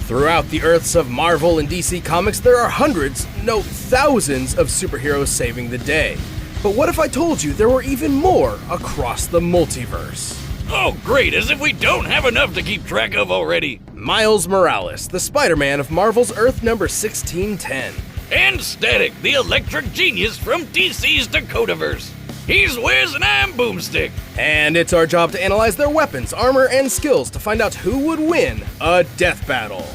Throughout the Earths of Marvel and DC Comics, there are hundreds, no thousands of superheroes saving the day. But what if I told you there were even more across the multiverse? Oh great, as if we don't have enough to keep track of already. Miles Morales, the Spider-Man of Marvel's Earth number 1610. And Static, the electric genius from DC's Dakotaverse. He's Wiz and I'm Boomstick. And it's our job to analyze their weapons, armor, and skills to find out who would win a death battle.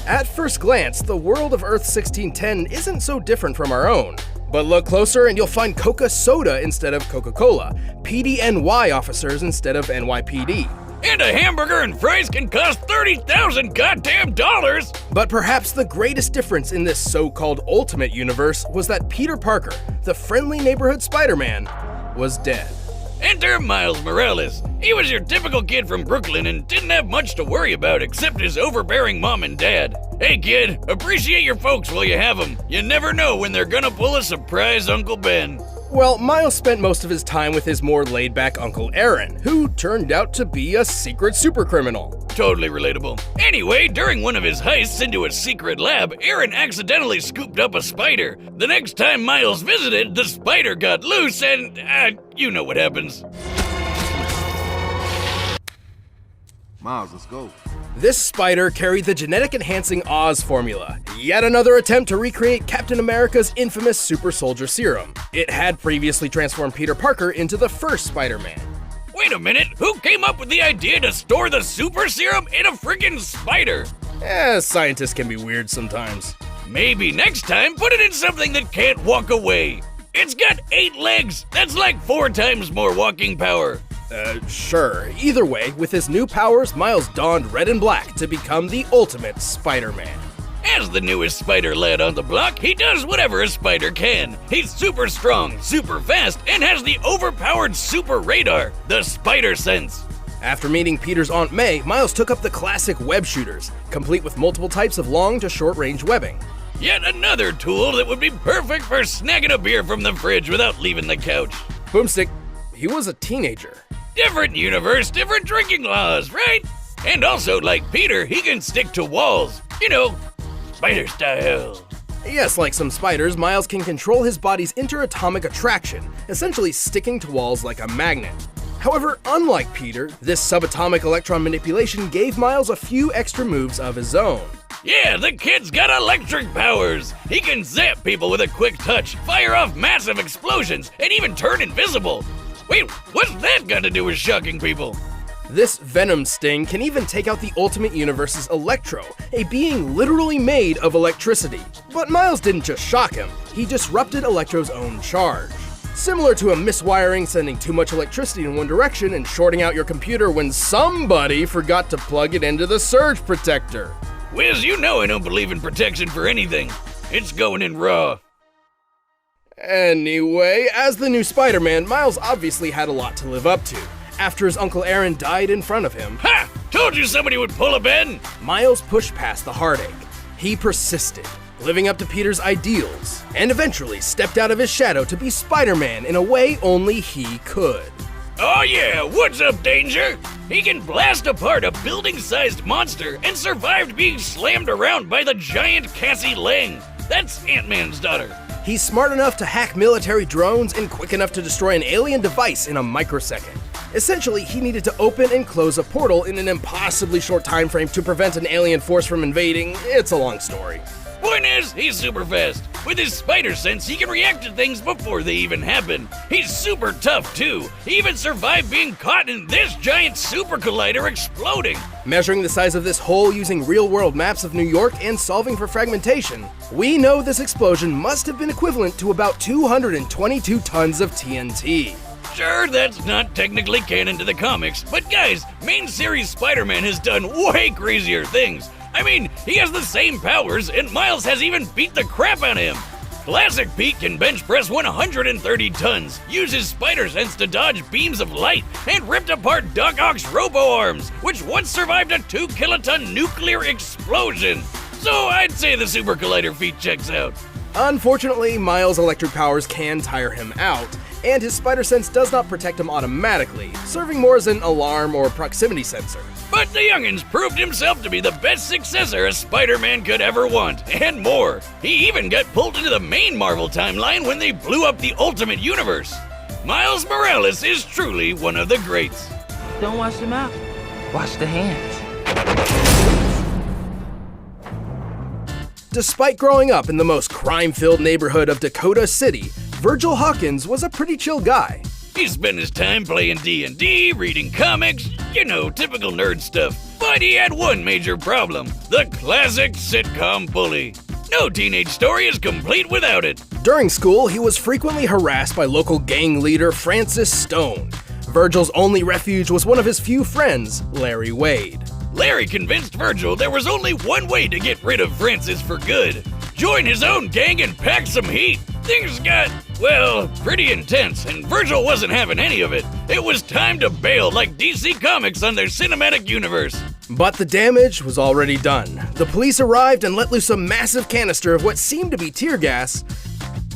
At first glance, the world of Earth 1610 isn't so different from our own. But look closer and you'll find Coca-Soda instead of Coca-Cola, PDNY officers instead of NYPD. And a hamburger and fries can cost 30,000 goddamn dollars! But perhaps the greatest difference in this so-called Ultimate Universe was that Peter Parker, the friendly neighborhood Spider-Man, was dead. Enter Miles Morales. He was your typical kid from Brooklyn and didn't have much to worry about except his overbearing mom and dad. Hey kid, appreciate your folks while you have them. You never know when they're gonna pull a surprise Uncle Ben. Well, Miles spent most of his time with his more laid-back Uncle Aaron, who turned out to be a secret supercriminal. Totally relatable. Anyway, during one of his heists into a secret lab, Aaron accidentally scooped up a spider. The next time Miles visited, the spider got loose and, you know what happens. Miles, let's go. This spider carried the genetic-enhancing Oz formula, yet another attempt to recreate Captain America's infamous super soldier serum. It had previously transformed Peter Parker into the first Spider-Man. Wait a minute, who came up with the idea to store the super serum in a freaking spider? Scientists can be weird sometimes. Maybe next time put it in something that can't walk away. It's got 8 legs, that's like 4 times more walking power. Sure. Either way, with his new powers, Miles donned red and black to become the ultimate Spider-Man. As the newest spider lad on the block, he does whatever a spider can. He's super strong, super fast, and has the overpowered super radar, the Spider Sense. After meeting Peter's Aunt May, Miles took up the classic web shooters, complete with multiple types of long to short range webbing. Yet another tool that would be perfect for snagging a beer from the fridge without leaving the couch. Boomstick, he was a teenager. Different universe, different drinking laws, right? And also, like Peter, he can stick to walls. You know, spider style. Yes, like some spiders, Miles can control his body's interatomic attraction, essentially sticking to walls like a magnet. However, unlike Peter, this subatomic electron manipulation gave Miles a few extra moves of his own. Yeah, the kid's got electric powers. He can zap people with a quick touch, fire off massive explosions, and even turn invisible. Wait, what's that got to do with shocking people? This venom sting can even take out the Ultimate Universe's Electro, a being literally made of electricity. But Miles didn't just shock him, he disrupted Electro's own charge. Similar to a miswiring sending too much electricity in one direction and shorting out your computer when somebody forgot to plug it into the surge protector. Wiz, you know I don't believe in protection for anything. It's going in raw. Anyway, as the new Spider-Man, Miles obviously had a lot to live up to. After his Uncle Aaron died in front of him, Ha! Told you somebody would pull a Ben! Miles pushed past the heartache. He persisted, living up to Peter's ideals, and eventually stepped out of his shadow to be Spider-Man in a way only he could. Oh yeah, what's up, Danger? He can blast apart a building-sized monster and survived being slammed around by the giant Cassie Lang. That's Ant-Man's daughter. He's smart enough to hack military drones and quick enough to destroy an alien device in a microsecond. Essentially, he needed to open and close a portal in an impossibly short time frame to prevent an alien force from invading. It's a long story. Point is, he's super fast. With his spider sense, he can react to things before they even happen. He's super tough, too. He even survived being caught in this giant super collider exploding. Measuring the size of this hole using real-world maps of New York and solving for fragmentation, we know this explosion must have been equivalent to about 222 tons of TNT. Sure, that's not technically canon to the comics, but guys, main series Spider-Man has done way crazier things. I mean, he has the same powers, and Miles has even beat the crap out of him. Classic Pete can bench press 130 tons, use his spider sense to dodge beams of light, and ripped apart Doc Ock's robo-arms, which once survived a 2-kiloton nuclear explosion. So I'd say the Super Collider feat checks out. Unfortunately, Miles' electric powers can tire him out, and his spider sense does not protect him automatically, serving more as an alarm or proximity sensor. But the youngins proved himself to be the best successor a Spider-Man could ever want, and more. He even got pulled into the main Marvel timeline when they blew up the Ultimate Universe. Miles Morales is truly one of the greats. Don't wash the mouth, wash the hands. Despite growing up in the most crime-filled neighborhood of Dakota City, Virgil Hawkins was a pretty chill guy. He spent his time playing D&D, reading comics, typical nerd stuff. But he had one major problem, the classic sitcom bully. No teenage story is complete without it. During school, he was frequently harassed by local gang leader Francis Stone. Virgil's only refuge was one of his few friends, Larry Wade. Larry convinced Virgil there was only one way to get rid of Francis for good. Join his own gang and pack some heat. Things got, pretty intense, and Virgil wasn't having any of it. It was time to bail like DC Comics on their cinematic universe. But the damage was already done. The police arrived and let loose a massive canister of what seemed to be tear gas,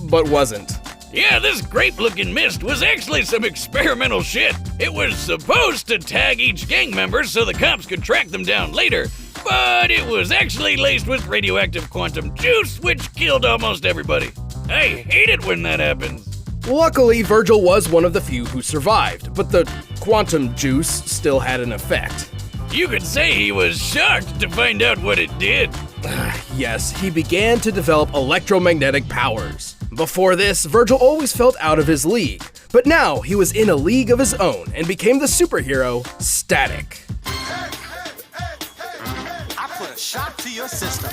but wasn't. Yeah, this grape-looking mist was actually some experimental shit. It was supposed to tag each gang member so the cops could track them down later, but it was actually laced with radioactive quantum juice, which killed almost everybody. I hate it when that happens. Luckily, Virgil was one of the few who survived, but the quantum juice still had an effect. You could say he was shocked to find out what it did. Yes, he began to develop electromagnetic powers. Before this, Virgil always felt out of his league, but now he was in a league of his own and became the superhero Static. I put a shock to your system.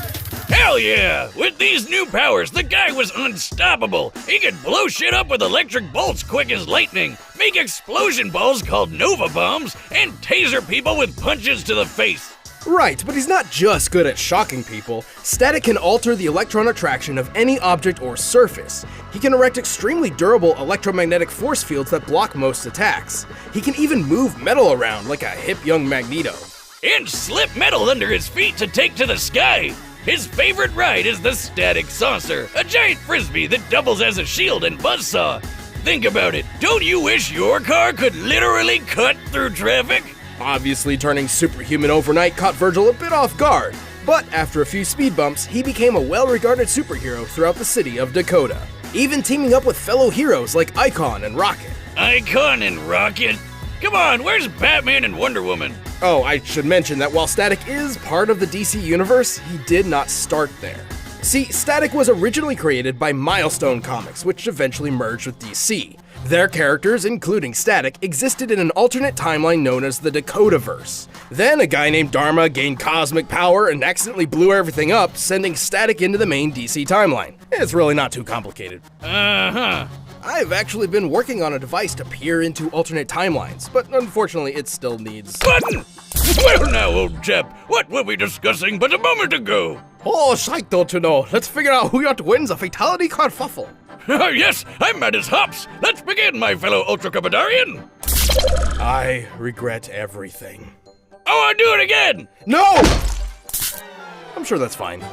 Hell yeah! With these new powers, the guy was unstoppable. He could blow shit up with electric bolts quick as lightning, make explosion balls called Nova Bombs, and taser people with punches to the face. Right, but he's not just good at shocking people. Static can alter the electron attraction of any object or surface. He can erect extremely durable electromagnetic force fields that block most attacks. He can even move metal around like a hip young Magneto. And slip metal under his feet to take to the sky. His favorite ride is the Static Saucer, a giant frisbee that doubles as a shield and buzzsaw. Think about it, don't you wish your car could literally cut through traffic? Obviously, turning superhuman overnight caught Virgil a bit off guard, but after a few speed bumps, he became a well-regarded superhero throughout the city of Dakota, even teaming up with fellow heroes like Icon and Rocket. Icon and Rocket? Come on, where's Batman and Wonder Woman? Oh, I should mention that while Static is part of the DC universe, he did not start there. See, Static was originally created by Milestone Comics, which eventually merged with DC. Their characters, including Static, existed in an alternate timeline known as the Dakotaverse. Then a guy named Dharma gained cosmic power and accidentally blew everything up, sending Static into the main DC timeline. It's really not too complicated. Uh-huh. I've actually been working on a device to peer into alternate timelines, but unfortunately it still needs... Button! Well now, old chap, what were we discussing but a moment ago? Oh, shite, don't you know? Let's figure out who yet wins a fatality kerfuffle. Yes, I'm mad as hops. Let's begin, my fellow Ultra Cupidarian. I regret everything. I want to do it again. No! I'm sure that's fine.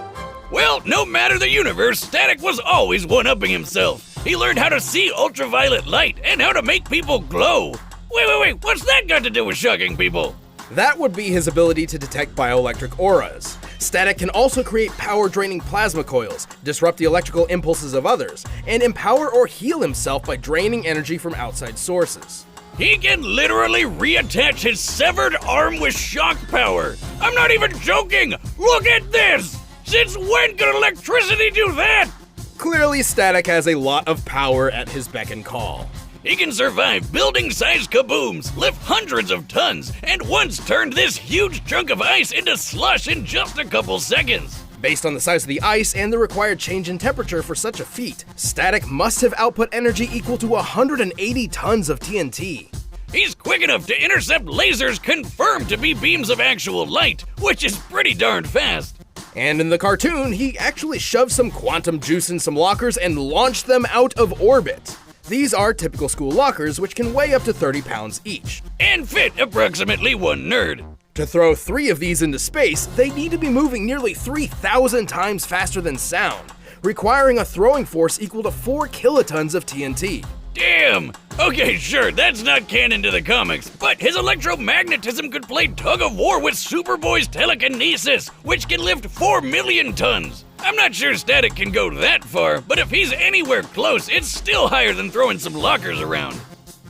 Well, no matter the universe, Static was always one-upping himself. He learned how to see ultraviolet light and how to make people glow. Wait, what's that got to do with shocking people? That would be his ability to detect bioelectric auras. Static can also create power-draining plasma coils, disrupt the electrical impulses of others, and empower or heal himself by draining energy from outside sources. He can literally reattach his severed arm with shock power. I'm not even joking! Look at this! Since when could electricity do that? Clearly, Static has a lot of power at his beck and call. He can survive building-sized kabooms, lift hundreds of tons, and once turned this huge chunk of ice into slush in just a couple seconds. Based on the size of the ice and the required change in temperature for such a feat, Static must have output energy equal to 180 tons of TNT. He's quick enough to intercept lasers confirmed to be beams of actual light, which is pretty darn fast. And in the cartoon, he actually shoved some quantum juice in some lockers and launched them out of orbit. These are typical school lockers, which can weigh up to 30 pounds each. And fit approximately one nerd. To throw 3 of these into space, they need to be moving nearly 3,000 times faster than sound, requiring a throwing force equal to 4 kilotons of TNT. Damn! Okay, sure, that's not canon to the comics, but his electromagnetism could play tug of war with Superboy's telekinesis, which can lift 4 million tons. I'm not sure Static can go that far, but if he's anywhere close, it's still higher than throwing some lockers around.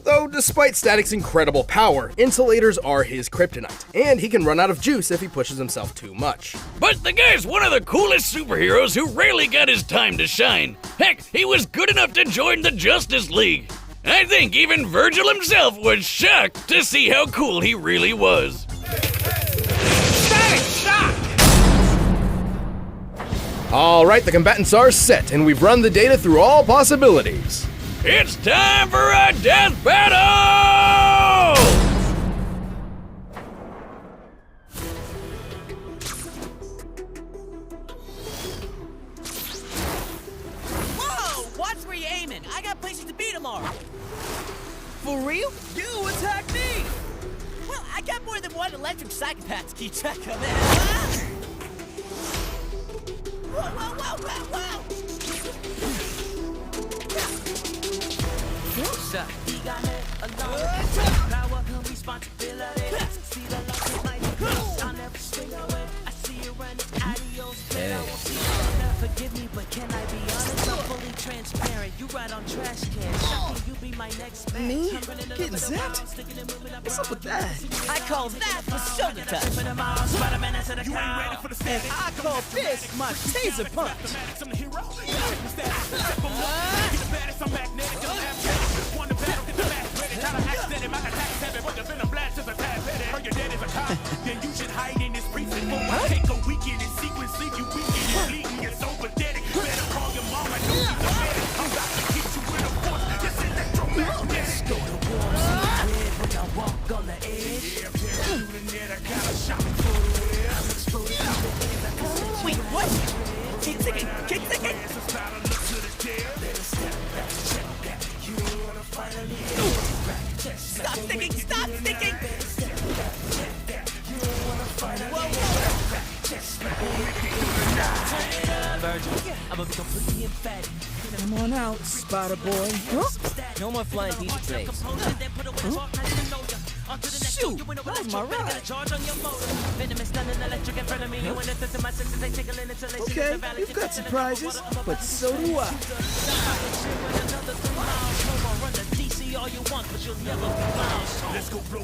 Though, despite Static's incredible power, insulators are his kryptonite, and he can run out of juice if he pushes himself too much. But the guy's one of the coolest superheroes who rarely got his time to shine. Heck, he was good enough to join the Justice League. I think even Virgil himself was shocked to see how cool he really was. Static shock! Alright, the combatants are set, and we've run the data through all possibilities. It's time for a death battle! Whoa! Watch where you're aiming. I got places to be tomorrow. For real? You attack me! Well, I got more than one electric psychopath to keep track of it. Ah! Whoa, whoa, whoa, whoa, whoa! Shot. Forgive me, but can I be honest? I'm fully transparent. You ride on trash cans. Shocking, you be my next man. Me? Getting zapped? What's up with that? I call that the shoulder touch. And I call this my taser punch. Wait, what? Keep thinking, keep thinking. Stop thinking, stop thinking. I'm gonna be completely emphatic. Come on out, Spider Boy. Huh? No more flying pizza trays. Shoot, that was my ride. Okay, you've got surprises, but so do I. Let's go blow,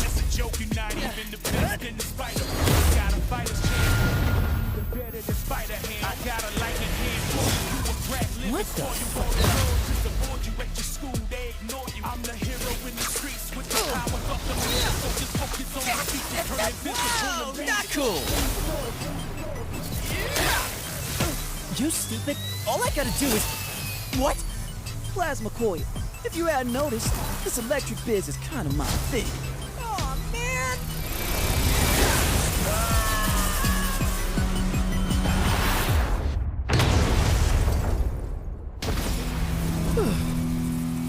Just a joke, you're not even the best in the spider. Gotta fight a chance. Better than spider hand. I got a lightning hand. What the fuck? You at your school, they ignore you. I'm the hero in the streets with the power of the man. So just focus on the beat and turn invisible. Whoa, not cool. You stupid. All I gotta do is... What? Plasma coil. If you hadn't noticed, this electric biz is kind of my thing. Oh, man.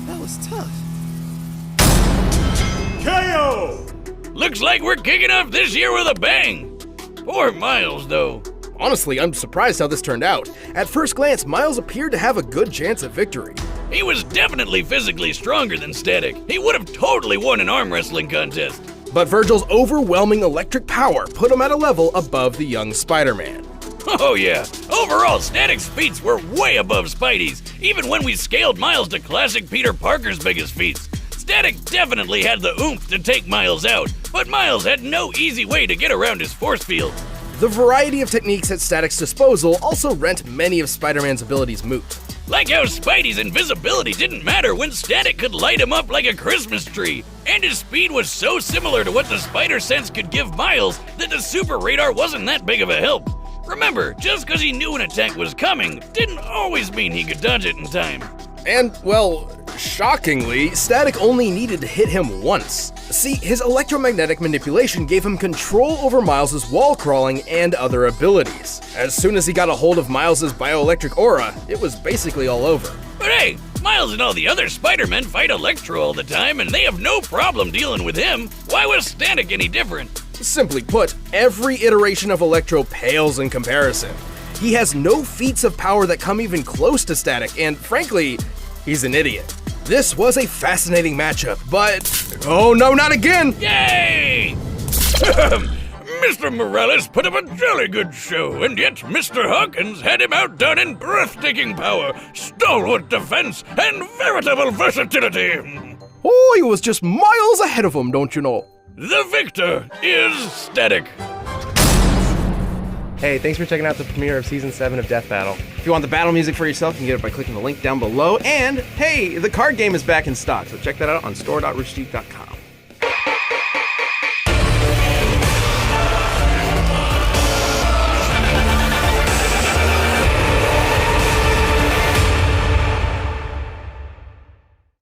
That was tough. KO! Looks like we're kicking off this year with a bang! Poor Miles, though. Honestly, I'm surprised how this turned out. At first glance, Miles appeared to have a good chance of victory. He was definitely physically stronger than Static. He would have totally won an arm wrestling contest. But Virgil's overwhelming electric power put him at a level above the young Spider-Man. Oh yeah, overall Static's feats were way above Spidey's, even when we scaled Miles to classic Peter Parker's biggest feats. Static definitely had the oomph to take Miles out, but Miles had no easy way to get around his force field. The variety of techniques at Static's disposal also rent many of Spider-Man's abilities moot. Like how Spidey's invisibility didn't matter when Static could light him up like a Christmas tree, and his speed was so similar to what the spider sense could give Miles that the super radar wasn't that big of a help. Remember, just because he knew an attack was coming didn't always mean he could dodge it in time. And, well, shockingly, Static only needed to hit him once. See, his electromagnetic manipulation gave him control over Miles' wall crawling and other abilities. As soon as he got a hold of Miles' bioelectric aura, it was basically all over. But hey, Miles and all the other Spider-Men fight Electro all the time and they have no problem dealing with him. Why was Static any different? Simply put, every iteration of Electro pales in comparison. He has no feats of power that come even close to Static, and frankly, he's an idiot. This was a fascinating matchup, but oh no, not again! Yay! Mr. Morales put up a jolly good show, and yet Mr. Hawkins had him outdone in breathtaking power, stalwart defense, and veritable versatility. Oh, he was just miles ahead of him, don't you know? The victor is Static. Hey, thanks for checking out the premiere of Season 7 of Death Battle. If you want the battle music for yourself, you can get it by clicking the link down below. And hey, the card game is back in stock, so check that out on store.roosterteeth.com.